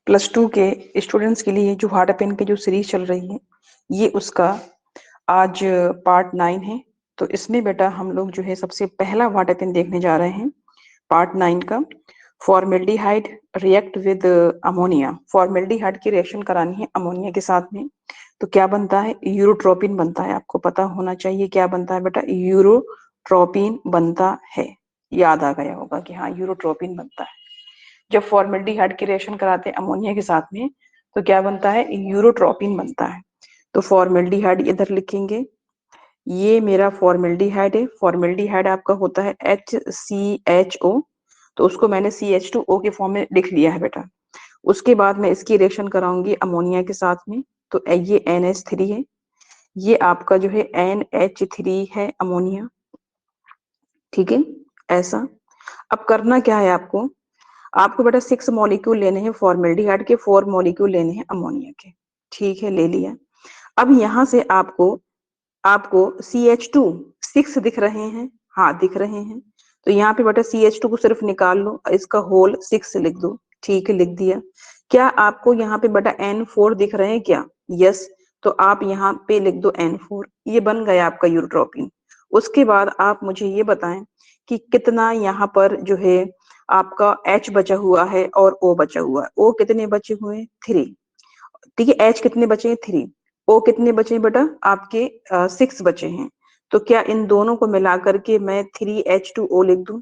+2 के स्टूडेंट्स के लिए जो वाटरपेन की जो सीरीज चल रही है, ये उसका आज पार्ट 9 है। तो इसमें बेटा हम लोग जो है सबसे पहला वाटरपेन देखने जा रहे हैं पार्ट 9 का। Formaldehyde react with ammonia. Formaldehyde की रिएक्शन करानी है अमोनिया के साथ में, तो क्या बनता है? यूरोट्रोपिन बनता है। आपको पता होना चाहिए क्या बनता है बेटा? यूरोट्रोपिन बनता है। याद आ गया होगा कि हाँ यूरोट्रोपिन बनता है। जब फॉर्मेल्डिहाइड की रिएक्शन कराते हैं अमोनिया के साथ में, तो क्या बनता है? यूरोट्रोपिन बनता है। तो फॉर्मेल्डिहाइड इधर लिखेंगे, ये मेरा फॉर्मेल्डिहाइड है। फॉर्मेल्डिहाइड आपका होता है HCHO, तो उसको मैंने CH2O के फॉर्म में लिख लिया है बेटा। उसके बाद मैं इसकी रिएक्शन कराऊंगी अमोनिया के साथ में, तो ये NH3 है, ये आपका जो है NH3 है अमोनिया। ठीक है, ऐसा। अब करना क्या है आपको? आपको बेटा 6 मॉलिक्यूल लेने हैं फॉर्मेल्डिहाइड के, 4 मॉलिक्यूल लेने हैं अमोनिया के। ठीक है, ले लिया। अब यहाँ से आपको आपको CH2 6 दिख रहे हैं? हाँ दिख रहे हैं। तो यहाँ पे बेटा CH2 को सिर्फ निकाल लो, इसका होल 6 लिख दो। ठीक है, लिख दिया। क्या आपको यहाँ पे बेटा N4 दिख रहे हैं क्या? यस, तो आप यहाँ पे लिख दो N4। ये बन गया आपका यूरोट्रोपिन। उसके बाद आप मुझे ये बताएं कि कितना यहाँ पर जो है आपका H बचा हुआ है और O बचा हुआ है। O कितने बचे हुए हैं? 3। ठीक है, H कितने बचे हैं? 3। O कितने बचे हैं बेटा? आपके 6 बचे हैं। तो क्या इन दोनों को मिला करके मैं 3H2O लिख दूं?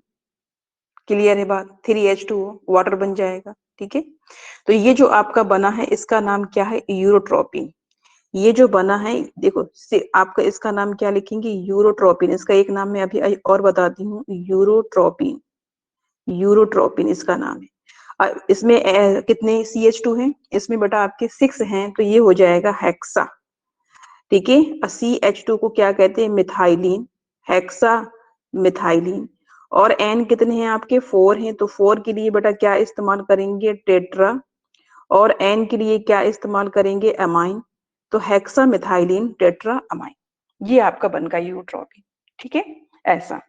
क्लियर है बात? 3H2O वाटर बन जाएगा। ठीक है, तो ये जो आपका बना है इसका नाम क्या है? यूरोट्रोपिन। ये जो बना है देखो आपका इसका नाम क्या लिखेंगे? यूरोट्रोपिन। इसका एक नाम मैं अभी और बताती हूँ, यूरोट्रोपिन। यूरोट्रोपिन इसका नाम है। इसमें कितने CH2 हैं? इसमें बेटा आपके 6 हैं, तो ये हो जाएगा हेक्सा। ठीक है, CH2 को क्या कहते हैं? मिथाइलिन। Hexa methylene. और N कितने हैं आपके? 4 हैं, तो 4 के लिए बेटा क्या इस्तेमाल करेंगे? टेट्रा। और N के लिए क्या इस्तेमाल करेंगे? अमाइन। तो हेक्सा मिथाइलिन टेट्रा अमाइन, ये आपका बन गया यूट्रोपिन। ठीक है, ऐसा।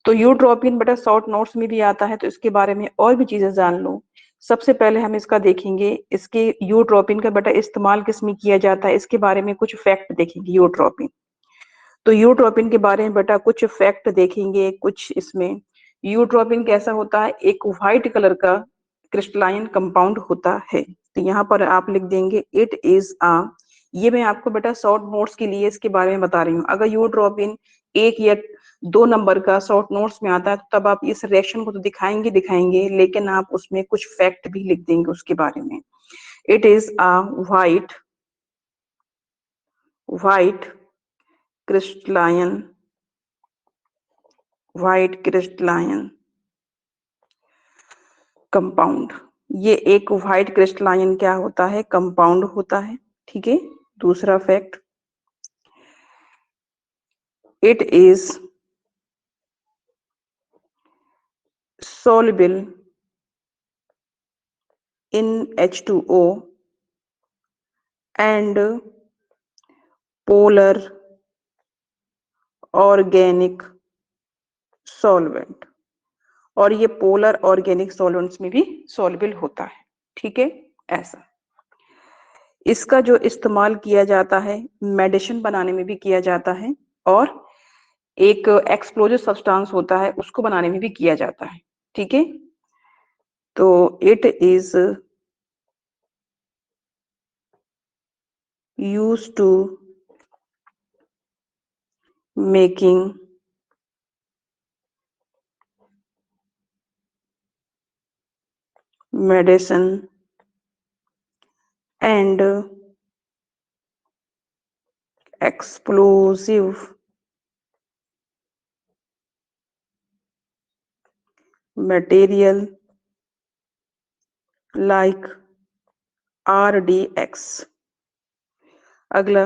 तो यूट्रोपिन बेटा शॉर्ट नोट्स में भी आता है, तो इसके बारे में और भी चीजें जान लो। सबसे पहले हम इसका देखेंगे, इसके यूट्रोपिन का बेटा इस्तेमाल किस में किया जाता है, इसके बारे में कुछ फैक्ट देखेंगे यूट्रोपिन। तो यूट्रोपिन के बारे में बेटा कुछ फैक्ट देखेंगे कुछ इसमें। यूट्रोपिन कैसा होता है? एक व्हाइट कलर का क्रिस्टलाइन कंपाउंड होता है। तो यहाँ पर आप लिख देंगे इट इज आ, ये मैं आपको बेटा शॉर्ट नोट्स के लिए इसके बारे में बता रही हूँ। अगर यूट्रोपिन 1 या 2 नंबर का शॉर्ट नोट्स में आता है तो तब आप इस रिएक्शन को तो दिखाएंगे दिखाएंगे, लेकिन आप उसमें कुछ फैक्ट भी लिख देंगे उसके बारे में। It is a white crystalline compound. ये एक व्हाइट क्रिस्टलाइन क्या होता है? कंपाउंड होता है। ठीक है, दूसरा fact, it is soluble in H2O and polar organic solvent। और ये पोलर ऑर्गेनिक सॉल्वेंट्स में भी सॉल्युबल होता है। ठीक है, ऐसा। इसका जो इस्तेमाल किया जाता है मेडिसिन बनाने में भी किया जाता है, और एक एक्सप्लोजिव सब्सटेंस होता है उसको बनाने में भी किया जाता है। ठीक है, तो it is used to making medicine and explosive material like RDX। अगला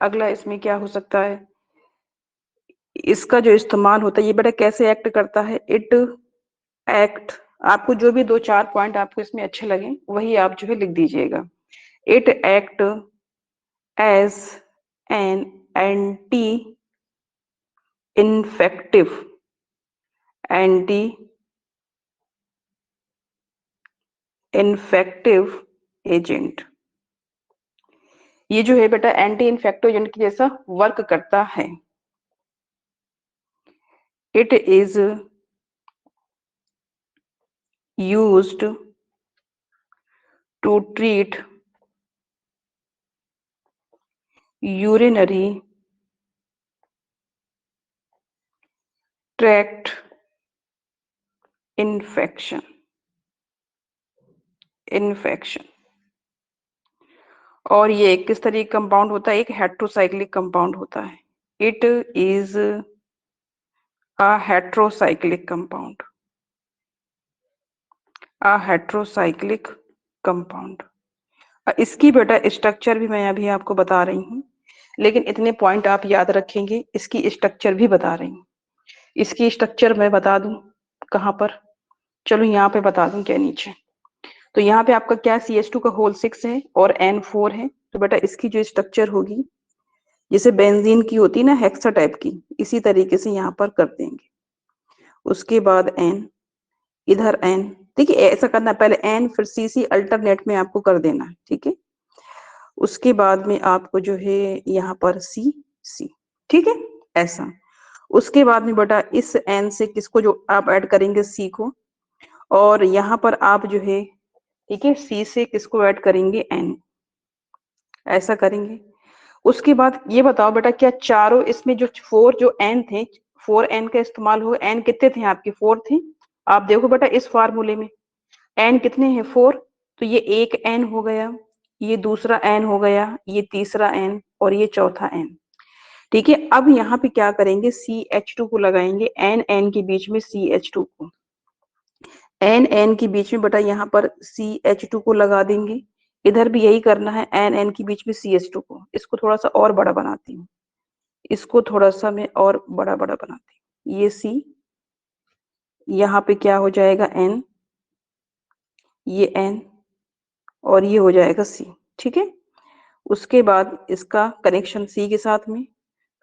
अगला इसमें क्या हो सकता है? इसका जो इस्तेमाल होता है ये बेटा कैसे एक्ट करता है? इट एक्ट, आपको जो भी 2-4 पॉइंट आपको इसमें अच्छे लगे वही आप जो है लिख दीजिएगा। It act as an anti infective, anti infective agent. ये जो है बेटा एंटी इन्फेक्टिव एजेंट की जैसा वर्क करता है। It is used to treat urinary tract infection. और ये किस तरह का कंपाउंड होता है? एक हेट्रोसाइक्लिक कंपाउंड होता है। It is a heterocyclic compound. A heterocyclic compound. इसकी बेटा स्ट्रक्चर भी मैं अभी आपको बता रही हूँ, लेकिन इतने पॉइंट आप याद रखेंगे, इसकी स्ट्रक्चर भी बता रही हूँ। इसकी स्ट्रक्चर मैं बता दूं कहाँ पर? चलो यहाँ पे बता दूं क्या नीचे। तो यहाँ पे आपका क्या CH2 का होल 6 है और N4 है। तो बेटा इसकी जो स्ट्रक्चर होगी जैसे बेंजीन की होती है ना, हेक्सा टाइप की, इसी तरीके से यहाँ पर कर देंगे। उसके बाद N, इधर N। देखिए ऐसा करना, पहले N फिर CC अल्टरनेट में आपको कर देना है, ठीक है। उसके बाद में आपको जो है यहाँ पर C, ठीक है, ऐसा। उसके बाद में बेटा इस N से किसको जो आप ऐड करेंगे? C को। और यहाँ पर आप जो है, ठीक है, C से किसको ऐड करेंगे? N। ऐसा करेंगे। उसके बाद ये बताओ बेटा, क्या चारों इसमें जो 4 जो N थे, 4N का इस्तेमाल हो? N कितने थे आपके? 4 थे। आप देखो बेटा इस फार्मूले में N कितने हैं? 4। तो ये एक N हो गया, ये दूसरा N हो गया, ये तीसरा N और ये चौथा N। ठीक है, अब यहाँ पे क्या करेंगे? CH2 को लगाएंगे N N के बीच में, CH2 को N N के बीच में बेटा यहाँ पर CH2 को लगा देंगे। इधर भी यही करना है, N N के बीच में CH2 को। इसको थोड़ा सा और बड़ा बनाती हूँ, इसको थोड़ा सा मैं और बड़ा बनाती हूँ। ये C, यहाँ पे क्या हो जाएगा? N, ये N और ये हो जाएगा C, ठीक है। उसके बाद इसका कनेक्शन C के साथ में,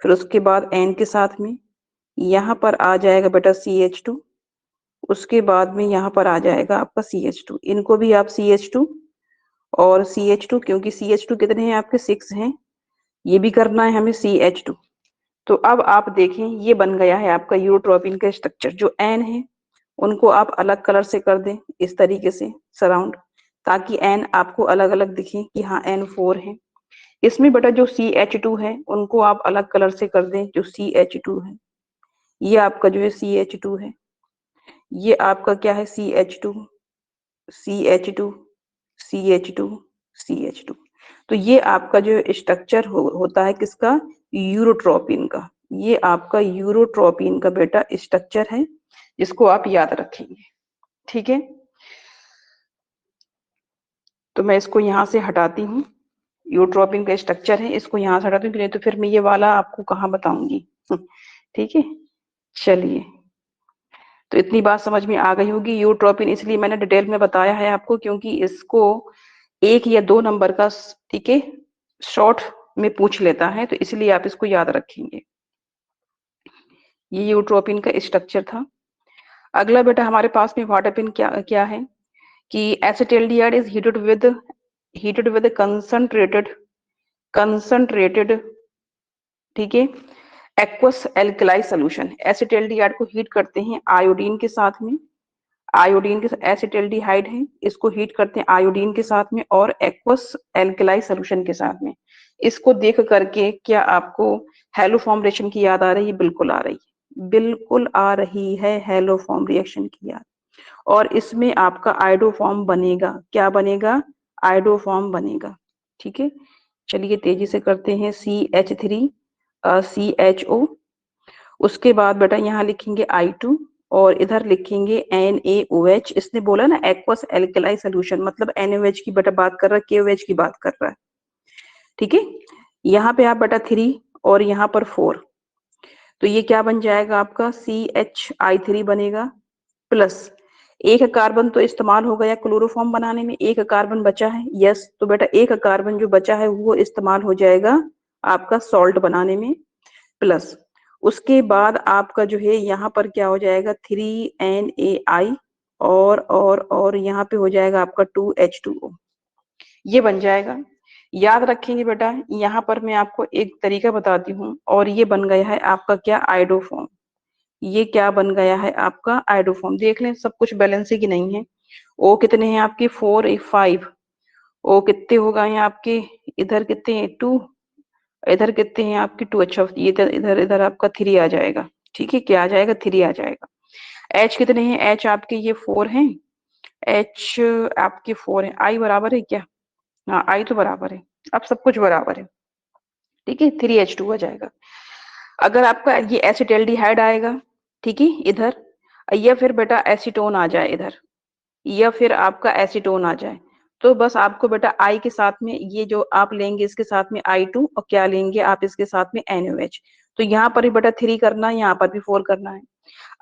फिर उसके बाद N के साथ में, यहाँ पर आ जाएगा बेटा CH2। उसके बाद में यहाँ पर आ जाएगा आपका CH2। इनको भी आप CH2 और CH2, क्योंकि CH2 कितने हैं आपके? 6 हैं। ये भी करना है हमें CH2। तो अब आप देखें, ये बन गया है आपका यूरोट्रोपिन का स्ट्रक्चर। जो N है उनको आप अलग कलर से कर दें इस तरीके से सराउंड, ताकि N आपको अलग अलग दिखे कि हाँ N4 है। इसमें बेटा जो CH2 है उनको आप अलग कलर से कर दें। जो CH2 है ये आपका जो है CH2 है, ये आपका क्या है? CH2, CH2, CH2, CH2। तो ये आपका जो स्ट्रक्चर होता है किसका? यूरोट्रोपिन का। ये आपका यूरोट्रोपिन का बेटा स्ट्रक्चर है, जिसको आप याद रखेंगे, ठीक है। तो मैं इसको यहाँ से हटाती हूँ। यूरोट्रोपिन का स्ट्रक्चर है, इसको यहाँ से हटाती हूँ, नहीं तो फिर मैं ये वाला आपको कहाँ बताऊंगी। ठीक है, चलिए। तो इतनी बात समझ में आ गई होगी। यूट्रोपिन इसलिए मैंने डिटेल में बताया है आपको, क्योंकि इसको 1 या 2 नंबर का, ठीक है, शॉर्ट में पूछ लेता है, तो इसलिए आप इसको याद रखेंगे। ये यूट्रोपिन का स्ट्रक्चर था। अगला बेटा हमारे पास में वाटरपिन क्या क्या है कि acetaldehyde is heated with concentrated, ठीक है, एक्वस एल्कलाई सोल्यूशन। एसिटाल्डिहाइड को हीट करते हैं आयोडीन के साथ में, आयोडीन के एसिटाल्डिहाइड है, इसको हीट करते हैं आयोडीन के साथ में और एक्वस एल्कलाई सोल्यूशन के साथ में। इसको देख करके क्या आपको हेलोफॉर्म रिएक्शन की याद आ रही है? बिल्कुल आ रही है, बिल्कुल आ रही है हेलोफॉर्म रिएक्शन की याद। और इसमें आपका आयोडोफॉर्म बनेगा। क्या बनेगा? आयोडोफॉर्म बनेगा, ठीक है। चलिए तेजी से करते हैं। CH3 CHO। उसके बाद बेटा यहाँ लिखेंगे I2 और इधर लिखेंगे NaOH। इसने बोला ना एक्वस एल्कलाई सोल्यूशन, मतलब NaOH की बेटा बात कर रहा है, KOH की बात कर रहा है, ठीक है। यहाँ पे आप बेटा 3 और यहाँ पर 4, तो ये क्या बन जाएगा आपका? CHI3 बनेगा। प्लस एक कार्बन तो इस्तेमाल हो गया क्लोरोफॉर्म बनाने में, एक कार्बन बचा है। यस, तो बेटा एक कार्बन जो बचा है वो इस्तेमाल हो जाएगा आपका सॉल्ट बनाने में। प्लस उसके बाद आपका जो है यहाँ पर क्या हो जाएगा? 3NaI और यहाँ पे हो जाएगा आपका 2H2O, ये बन जाएगा। याद रखेंगे बेटा, यहाँ पर मैं आपको एक तरीका बताती हूँ, और ये बन गया है आपका क्या, आयोडोफॉर्म। ये क्या बन गया है आपका, आयोडोफॉर्म। देख लें सब कुछ बैलेंस है कि नहीं है। ओ कितने हैं आपके, 4 5। ओ कितने हो गए हैं आपके, इधर कितने हैं 2, इधर कितने हैं आपके 2। अच्छा ये इधर इधर इधर आपका 3 आ जाएगा। ठीक है, क्या आ जाएगा, 3 आ जाएगा। एच कितने हैं, एच आपके ये 4 हैं, एच आपके 4 है। आई बराबर है क्या, हाँ आई तो बराबर है, अब सब कुछ बराबर है। ठीक है, 3H2 आ जाएगा। अगर आपका ये एसिटाल्डिहाइड आएगा, ठीक है इधर, या फिर बेटा एसीटोन आ जाए इधर, या फिर आपका एसीटोन आ जाए, तो बस आपको बेटा आई के साथ में ये जो आप लेंगे इसके साथ में I2, और क्या लेंगे आप इसके साथ में NaOH। तो यहाँ पर भी बेटा 3 करना है, यहाँ पर भी 4 करना है।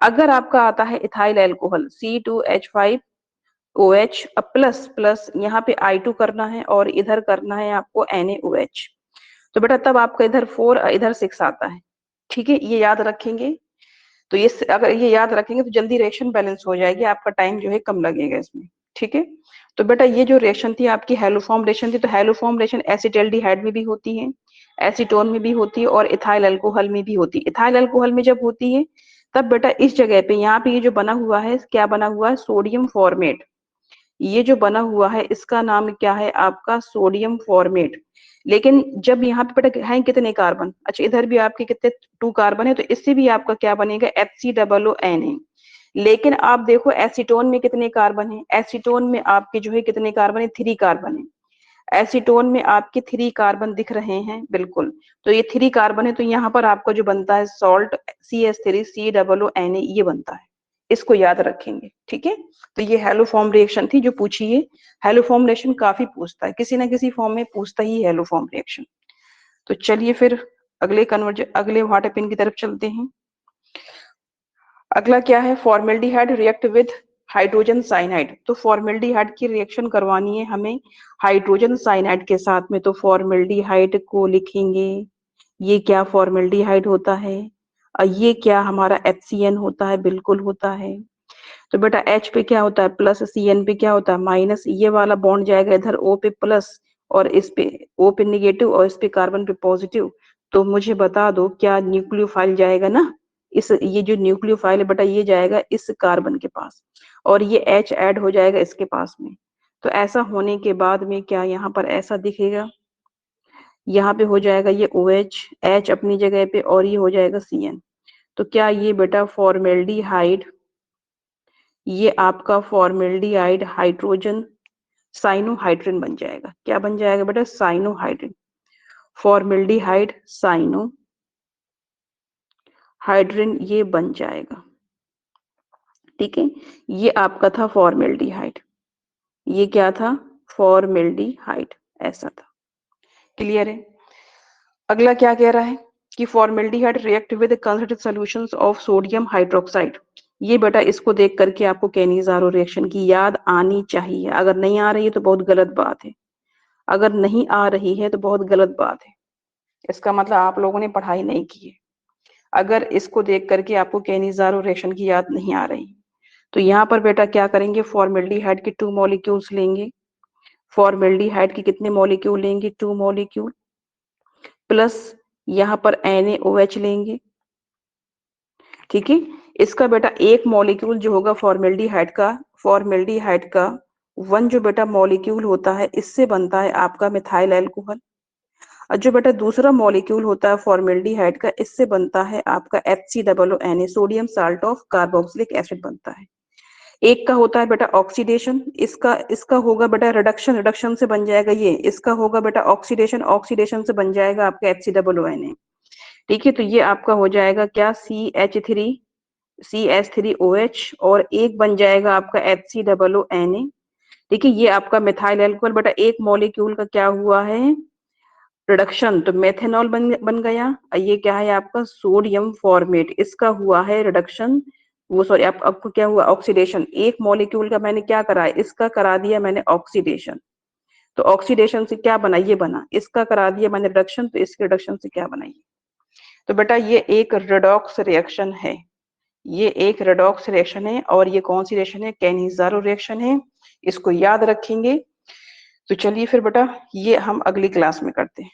अगर आपका आता है ethyl alcohol C2H5OH, plus plus यहाँ पे I2 करना है और इधर करना है आपको NaOH, तो बेटा तब आपका इधर 4 इधर 6 आता है। ठीक है, ये याद रखेंगे। तो ये अगर ये याद रखेंगे तो जल्दी रिएक्शन बैलेंस हो जाएगी, आपका टाइम जो है कम लगेगा इसमें। ठीक है, तो बेटा ये जो रिएक्शन थी आपकी हैलोफॉर्म रिएक्शन थी, तो हैलोफॉर्म रिएक्शन एसिटाल्डिहाइड में भी होती है, एसीटोन में भी होती है, और इथाइल अल्कोहल में भी होती है। इथाइल अल्कोहल में जब होती है तब बेटा इस जगह पे यहाँ पे ये जो बना हुआ है, क्या बना हुआ है, सोडियम फॉर्मेट। ये जो बना हुआ है इसका नाम क्या है आपका, सोडियम फॉर्मेट। लेकिन जब यहाँ पे बेटा है कितने कार्बन, अच्छा इधर भी आपके कितने 2 कार्बन है, तो इससे भी आपका क्या बनेगा, HCOONA। लेकिन आप देखो एसीटोन में कितने कार्बन है, एसीटोन में आपके जो है कितने कार्बन है, 3 कार्बन है। एसीटोन में आपके 3 कार्बन दिख रहे हैं, बिल्कुल। तो ये 3 कार्बन है, तो यहाँ पर आपका जो बनता है सॉल्ट CH3COONA, ये बनता है। इसको याद रखेंगे, ठीक है। तो ये हेलोफॉर्म रिएक्शन थी जो पूछी है। हेलोफॉर्म रिएक्शन काफी पूछता है, किसी ना किसी फॉर्म में पूछता ही हेलोफॉर्म रिएक्शन। तो चलिए फिर अगले वाटर की तरफ चलते हैं। अगला क्या है, formaldehyde react with hydrogen cyanide. तो फॉर्मेल्डिहाइड की रिएक्शन करवानी है हमें हाइड्रोजन साइनाइड के साथ में, तो फॉर्मेल्डिहाइड को लिखेंगे। ये क्या फॉर्मेल्डिहाइड होता है, ये क्या हमारा HCN होता है, बिल्कुल होता है। तो बेटा H पे क्या होता है प्लस, CN पे क्या होता है माइनस, ये वाला बॉन्ड जाएगा इधर O पे प्लस, और इस पे O पे निगेटिव, और इस पे कार्बन पे पॉजिटिव। तो मुझे बता दो क्या न्यूक्लियोफाइल जाएगा ना, इस ये जो न्यूक्लियोफाइल है बेटा ये जाएगा इस कार्बन के पास, और ये H ऐड हो जाएगा इसके पास में। तो ऐसा होने के बाद में क्या यहाँ पर ऐसा दिखेगा, यहाँ पे हो जाएगा ये OH, H अपनी जगह पे, और ये हो जाएगा CN। तो क्या ये बेटा फॉर्मेल्डिहाइड, ये आपका फॉर्मेल्डिहाइड हाइड्रोजन साइनोहाइड्रिन बन जाएगा। क्या बन जाएगा बेटा, साइनोहाइड्रिन। फॉर्मेल्डिहाइड साइनोहाइड्रिन ये बन जाएगा। ठीक है, ये आपका था फॉर्मेल्डिहाइड, ये क्या था, फॉर्मेल्डिहाइड, ऐसा था। क्लियर है। अगला क्या कह रहा है कि formaldehyde react with concentrated solutions of sodium hydroxide. ये बेटा इसको देख करके आपको कैनिज़ारो रिएक्शन की याद आनी चाहिए। अगर नहीं आ रही है तो बहुत गलत बात है, अगर नहीं आ रही है तो बहुत गलत बात है, इसका मतलब आप लोगों ने पढ़ाई नहीं की है। अगर इसको देख करके आपको कैनिज़ारो रिएक्शन की याद नहीं आ रही, तो यहाँ पर बेटा क्या करेंगे, फॉर्मेल्डिहाइड के 2 मॉलिक्यूल्स लेंगे। फॉर्मेल्डिहाइड के कितने मॉलिक्यूल लेंगे, 2 मॉलिक्यूल, प्लस यहाँ पर NaOH लेंगे। ठीक है, इसका बेटा एक मॉलिक्यूल जो होगा फॉर्मेल्डिहाइड का 1 जो बेटा मॉलिक्यूल होता है, इससे बनता है आपका मिथाइल एल्कोहल। और जो बेटा दूसरा मॉलिक्यूल होता है फॉर्मेल्डिहाइड का, इससे बनता है आपका HCOONA, sodium salt of carboxylic acid बनता है। एक का होता है बेटा ऑक्सीडेशन, इसका इसका होगा बेटा रिडक्शन, रिडक्शन से बन जाएगा ये, इसका होगा बेटा ऑक्सीडेशन, ऑक्सीडेशन से बन जाएगा आपका HCOONA। ठीक है, तो ये आपका हो जाएगा क्या, CH3OH, और एक बन जाएगा आपका HCOONA। ठीक है, ये आपका मिथाइल एल्कोहल, बेटा एक मॉलिक्यूल का क्या हुआ है, रिडक्शन, तो मेथेनॉल बन गया। ये क्या है आपका सोडियम फॉर्मेट, इसका हुआ है रिडक्शन, वो सॉरी आपको क्या हुआ, ऑक्सीडेशन। एक मॉलिक्यूल का मैंने क्या करा है, इसका करा दिया मैंने ऑक्सीडेशन, तो ऑक्सीडेशन से क्या बना, ये बना। इसका करा दिया मैंने रिडक्शन, तो इसके रिडक्शन से क्या बना ये। तो बेटा ये एक रिडॉक्स रिएक्शन है, ये एक रेडॉक्स रिएक्शन है और ये कौन सी रिएक्शन है? कैनिज़ारो रिएक्शन है। इसको याद रखेंगे। तो चलिए फिर बेटा ये हम अगली क्लास में करते हैं।